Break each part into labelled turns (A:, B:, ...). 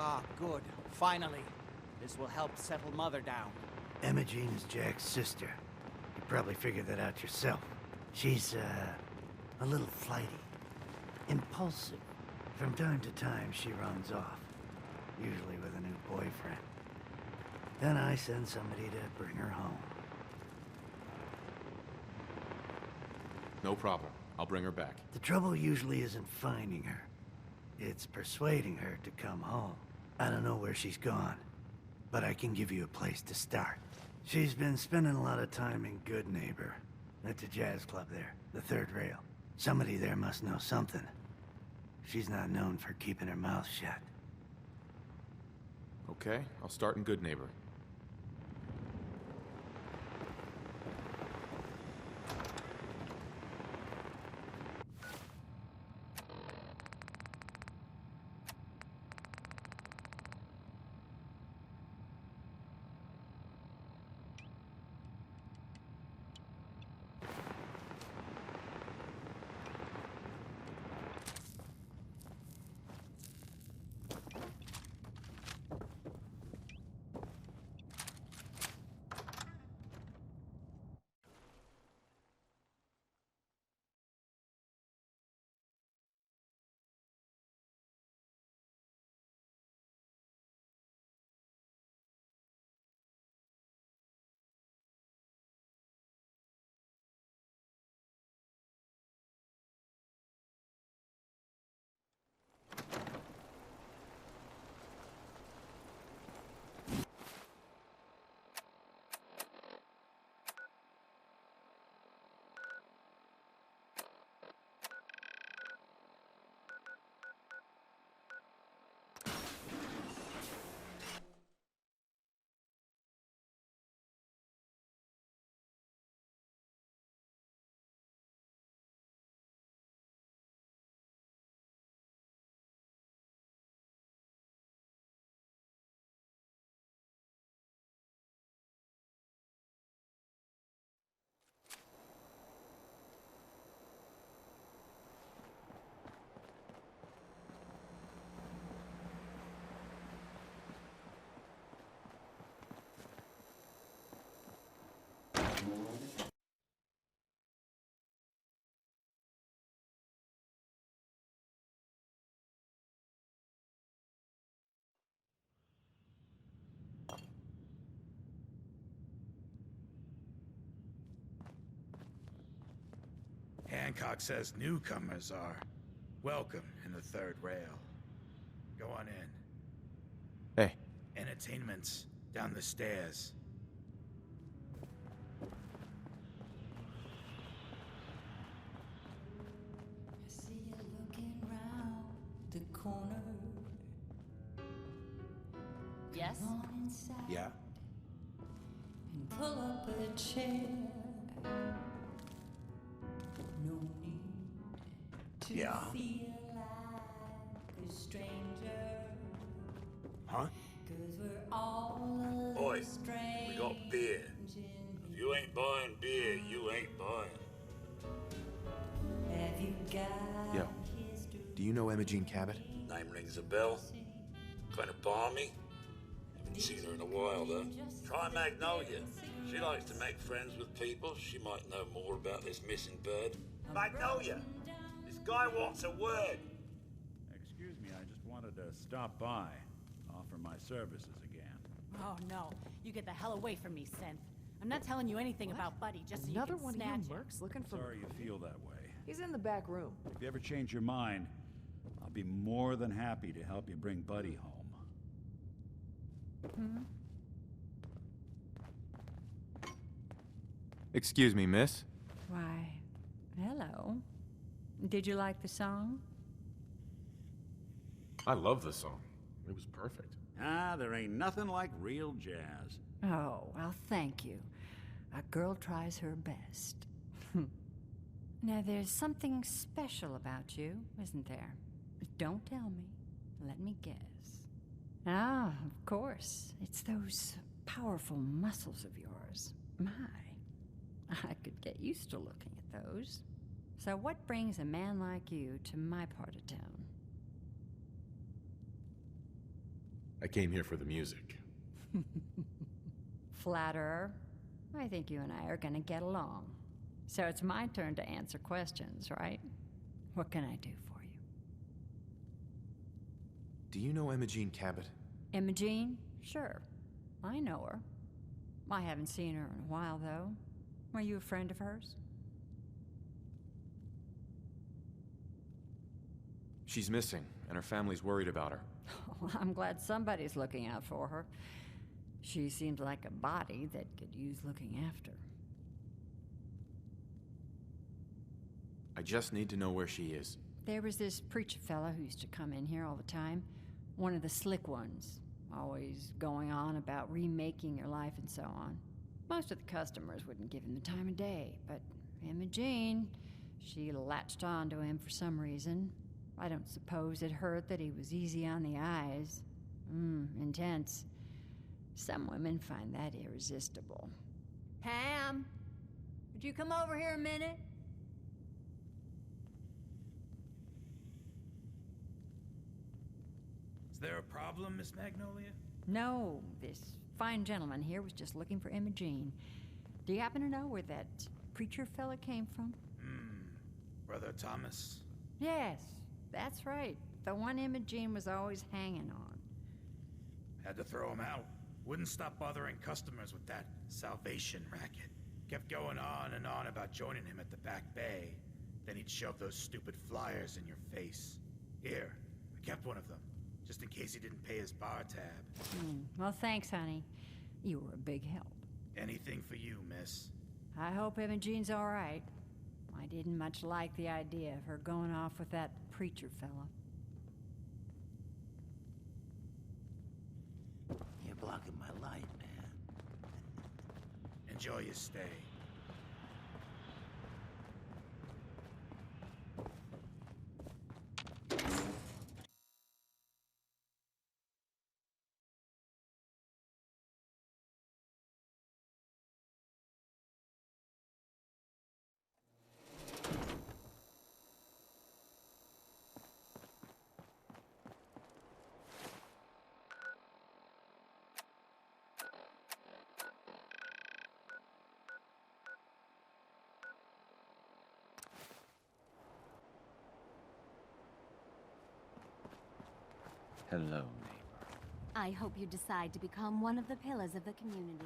A: Ah, good. Finally. This will help settle Mother down.
B: Emogene is Jack's sister. You probably figured that out yourself. She's, a little flighty. Impulsive. From time to time, she runs off. Usually with a new boyfriend. Then I send somebody to bring her home.
C: No problem. I'll bring her back.
B: The trouble usually isn't finding her. It's persuading her to come home. I don't know where she's gone, but I can give you a place to start. She's been spending a lot of time in Good Neighbor. At the jazz club there, the third rail. Somebody there must know something. She's not known for keeping her mouth shut.
C: Okay, I'll start in Good Neighbor.
D: Hancock says newcomers are welcome in the third rail. Go on in.
C: Hey.
D: Entertainment's down the stairs.
E: I see you looking round the corner.
F: Yes?
E: Come on inside
D: Yeah?
E: and pull up a chair. No need to
D: Yeah.
E: feel like a stranger.
D: Huh?
E: 'Cause we're all
G: Oi,
E: strange
G: we got beer.
E: in
G: If you ain't buying beer, you ain't buying.
E: Have you got
C: Yo. Do you know Emogene Cabot?
G: Name rings a bell. Kind of balmy. Haven't seen her in a while, though. Try Magnolia. She likes to make friends with people. She might know more about this missing bird. Magnolia! This guy wants a word.
H: Excuse me, I just wanted to stop by, offer my services again.
F: Oh, no. You get the hell away from me, Synth. I'm not telling you anything about Buddy, just so
I: Another
F: you can
I: one
F: snatch
I: of you
F: him.
I: mercs looking for...
H: Sorry you feel that way.
I: He's in the back room.
H: If you ever change your mind, I'll be more than happy to help you bring Buddy home.
C: Excuse me, miss.
E: Why, hello. Did you like the song?
C: I love the song. It was perfect.
H: Ah, there ain't nothing like real jazz.
E: Oh, well, thank you. A girl tries her best. Now, there's something special about you, isn't there? Don't tell me. Let me guess. Ah, of course. It's those powerful muscles of yours. My, I could get used to looking at those. So what brings a man like you to my part of town?
C: I came here for the music.
E: Flatterer. I think you and I are gonna get along. So it's my turn to answer questions, right? What can I do for you?
C: Do you know Emogene Cabot?
E: Emogene? Sure. I know her. I haven't seen her in a while, though. Are you a friend of hers?
C: She's missing, and her family's worried about her.
E: Well, I'm glad somebody's looking out for her. She seems like a body that could use looking after.
C: I just need to know where she is.
E: There was this preacher fella who used to come in here all the time. One of the slick ones. Always going on about remaking your life and so on. Most of the customers wouldn't give him the time of day, but Emogene, she latched on to him for some reason. I don't suppose it hurt that he was easy on the eyes. Intense. Some women find that irresistible. Ham, would you come over here a minute?
D: Is there a problem, Miss Magnolia?
E: No, this fine gentleman here was just looking for Emogene. Do you happen to know where that preacher fella came from?
D: Brother Thomas?
E: Yes, that's right. The one Emogene was always hanging on.
D: Had to throw him out. Wouldn't stop bothering customers with that salvation racket. Kept going on and on about joining him at the back bay. Then he'd shove those stupid flyers in your face. Here, I kept one of them, just in case he didn't pay his bar tab.
E: Well, thanks, honey. You were a big help.
D: Anything for you, miss.
E: I hope Imogene's all right. I didn't much like the idea of her going off with that preacher fella.
B: You're blocking my light, man.
D: Enjoy your stay.
I: Hello, neighbor.
J: I hope you decide to become one of the pillars of the community.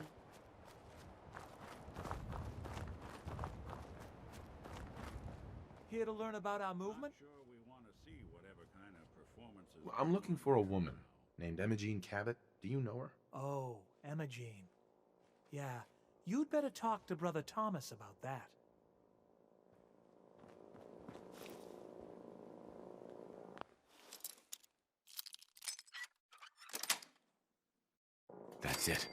A: Here to learn about our movement?
H: Sure, we want to see whatever kind of performances.
C: I'm looking for a woman named Emogene Cabot. Do you know her?
K: Oh, Emogene. Yeah, you'd better talk to Brother Thomas about that.
C: That's it.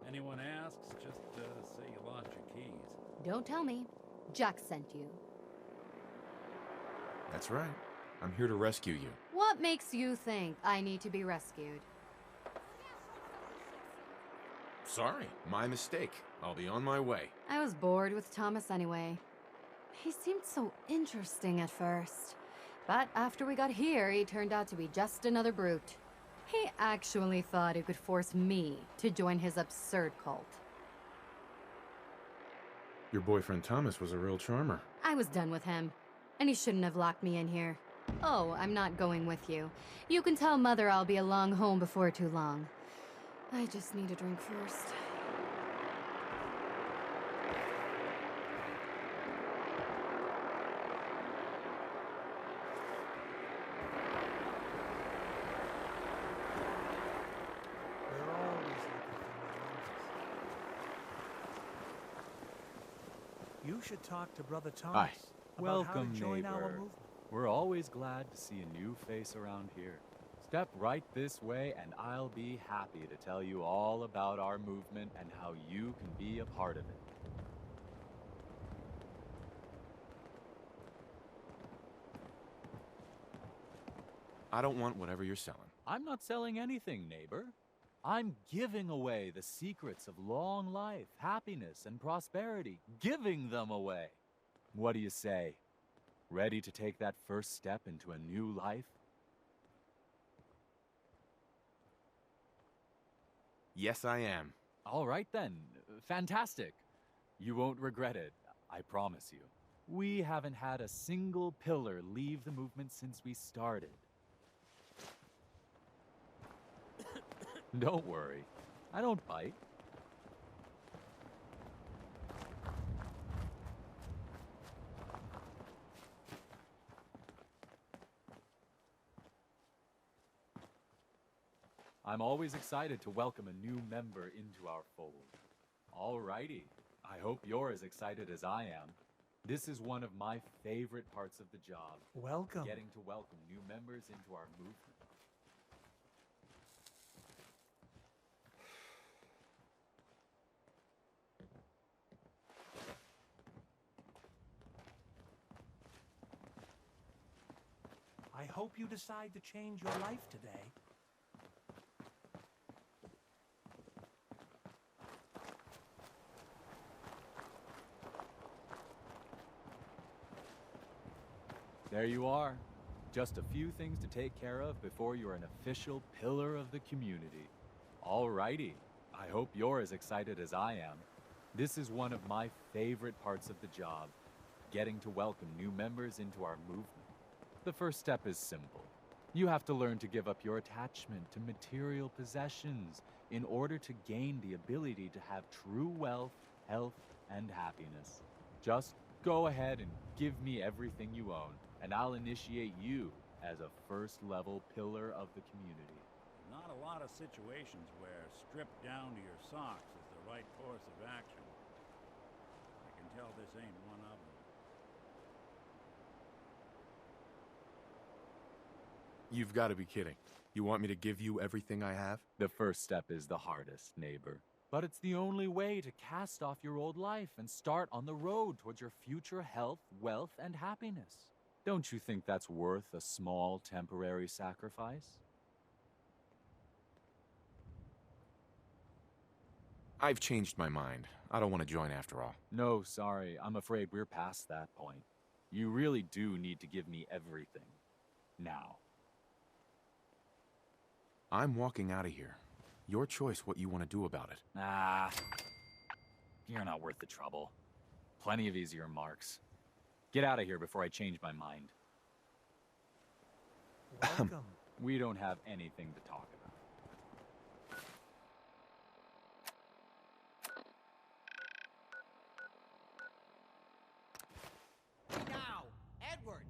H: Anyone asks, just say you lost your keys.
J: Don't tell me. Jack sent you.
C: That's right. I'm here to rescue you.
J: What makes you think I need to be rescued?
C: Sorry, my mistake. I'll be on my way.
J: I was bored with Thomas anyway. He seemed so interesting at first. But after we got here, he turned out to be just another brute. He actually thought he could force me to join his absurd cult.
C: Your boyfriend Thomas was a real charmer.
J: I was done with him, and he shouldn't have locked me in here. Oh, I'm not going with you. You can tell Mother I'll be along home before too long. I just need a drink first.
K: We're always looking for new. You should talk to Brother Thomas.
C: Hi.
K: About how to
I: Welcome,
K: join our
I: neighbor.
K: movement.
I: We're always glad to see a new face around here. Step right this way, and I'll be happy to tell you all about our movement and how you can be a part of it.
C: I don't want whatever you're selling.
I: I'm not selling anything, neighbor. I'm giving away the secrets of long life, happiness, and prosperity. Giving them away. What do you say? Ready to take that first step into a new life?
C: Yes, I am.
I: All right then. Fantastic. You won't regret it, I promise you. We haven't had a single pillar leave the movement since we started. Don't worry. I don't bite. I'm always excited to welcome a new member into our fold. Alrighty. I hope you're as excited as I am. This is one of my favorite parts of the job.
K: Welcome.
I: Getting to welcome new members into our movement.
K: I hope you decide to change your life today.
I: There you are. Just a few things to take care of before you're an official pillar of the community. Alrighty. I hope you're as excited as I am. This is one of my favorite parts of the job, getting to welcome new members into our movement. The first step is simple. You have to learn to give up your attachment to material possessions in order to gain the ability to have true wealth, health, and happiness. Just go ahead and give me everything you own, and I'll initiate you as a first-level pillar of the community.
H: Not a lot of situations where stripped down to your socks is the right course of action. I can tell this ain't one of them.
C: You've got to be kidding. You want me to give you everything I have?
I: The first step is the hardest, neighbor. But it's the only way to cast off your old life and start on the road towards your future health, wealth, and happiness. Don't you think that's worth a small temporary sacrifice?
C: I've changed my mind. I don't want to join after all.
I: No, sorry. I'm afraid we're past that point. You really do need to give me everything. Now.
C: I'm walking out of here. Your choice what you want to do about it.
I: Ah, you're not worth the trouble. Plenty of easier marks. Get out of here before I change my mind.
K: Welcome.
I: We don't have anything to talk about.
A: Now, Edward!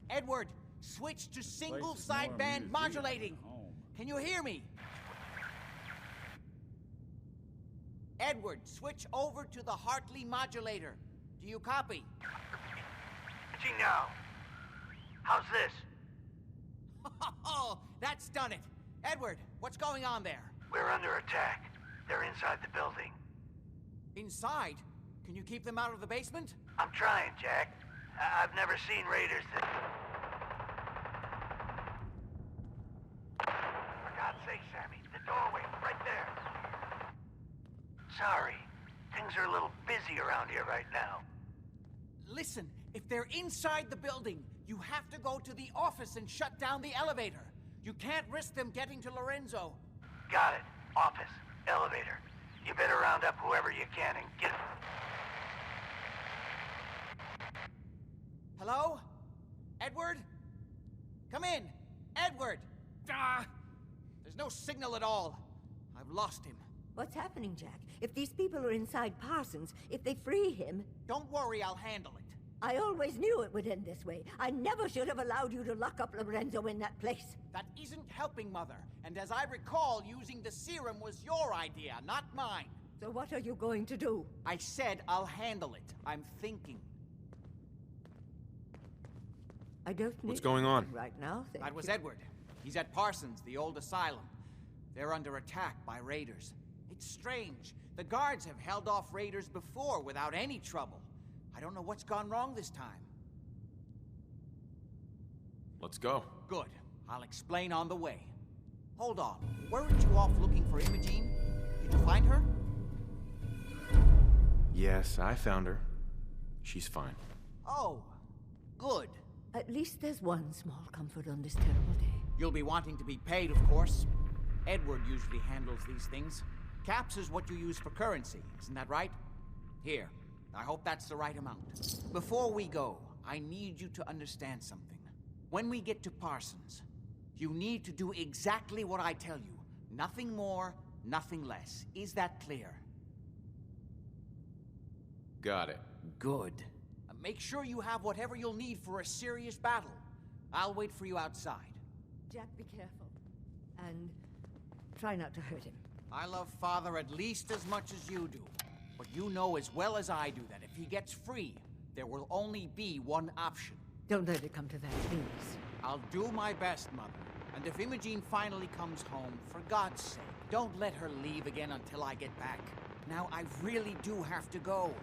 A: Edward, switch to single sideband modulating. Can you hear me? Edward, switch over to the Hartley modulator. Do you copy?
B: Now, how's this?
A: Oh, that's done it. Edward, what's going on there?
B: We're under attack. They're inside the building.
A: Inside? Can you keep them out of the basement?
B: I'm trying, Jack. I've never seen raiders that... For God's sake, Sammy, the doorway, right there. Sorry. Things are a little busy around here right now.
A: Listen, if they're inside the building, you have to go to the office and shut down the elevator. You can't risk them getting to Lorenzo.
B: Got it. Office. Elevator. You better round up whoever you can and get...
A: Hello? Edward? Come in! Edward! Ah! There's no signal at all. I've lost him.
L: What's happening, Jack? If these people are inside Parsons, if they free him...
A: Don't worry, I'll handle it.
L: I always knew it would end this way. I never should have allowed you to lock up Lorenzo in that place.
A: That isn't helping, Mother. And as I recall, using the serum was your idea, not mine.
L: So what are you going to do?
A: I said I'll handle it. I'm thinking.
L: I don't need
C: What's going on?
L: right now, thank
A: That was
L: you.
A: Edward. He's at Parsons, the old asylum. They're under attack by raiders. It's strange. The guards have held off raiders before without any trouble. I don't know what's gone wrong this time.
C: Let's go.
A: Good. I'll explain on the way. Hold on. Weren't you off looking for Emogene? Did you find her?
C: Yes, I found her. She's fine.
A: Oh, Good.
L: At least there's one small comfort on this terrible day.
A: You'll be wanting to be paid, of course. Edward usually handles these things. Caps is what you use for currency, isn't that right? Here, I hope that's the right amount. Before we go, I need you to understand something. When we get to Parsons, you need to do exactly what I tell you. Nothing more, nothing less. Is that clear?
C: Got it.
A: Good. Make sure you have whatever you'll need for a serious battle. I'll wait for you outside.
L: Jack, be careful. And try not to hurt him.
A: I love Father at least as much as you do. But you know as well as I do that if he gets free, there will only be one option.
L: Don't let it come to that, please.
A: I'll do my best, Mother. And if Emogene finally comes home, for God's sake, don't let her leave again until I get back. Now, I really do have to go.